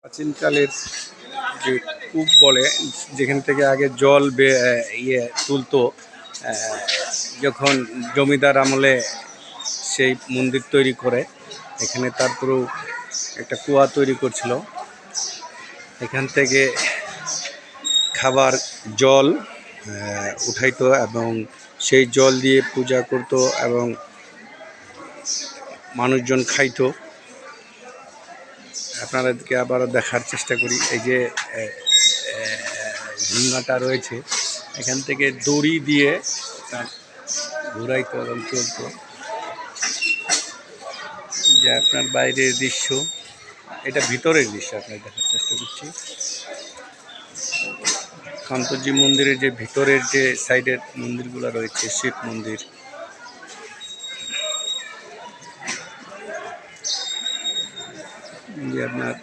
প্রাচীনকালের যে কূপ বলে, যেখান থেকে আগে জল তুলতো, যখন জমিদার আমলে সেই মন্দির তৈরি করে, এখানে তারপরেও একটা কুয়া তৈরি করছিল। এখান থেকে খাবার জল উঠাইতো এবং সেই জল দিয়ে পূজা করতো এবং মানুষজন খাইতো। আপনাদেরকে আবারও দেখার চেষ্টা করি। এই যে ঝুলনাটা রয়েছে, এখান থেকে দড়ি দিয়ে ঘুরাইতো এবং চলতো। যে আপনার বাইরের দৃশ্য, এটা ভিতরের দৃশ্য আপনার দেখার চেষ্টা করছি। কান্তজি মন্দিরের যে ভিতরের যে সাইডের মন্দিরগুলো রয়েছে, শিব মন্দির, যে আপনার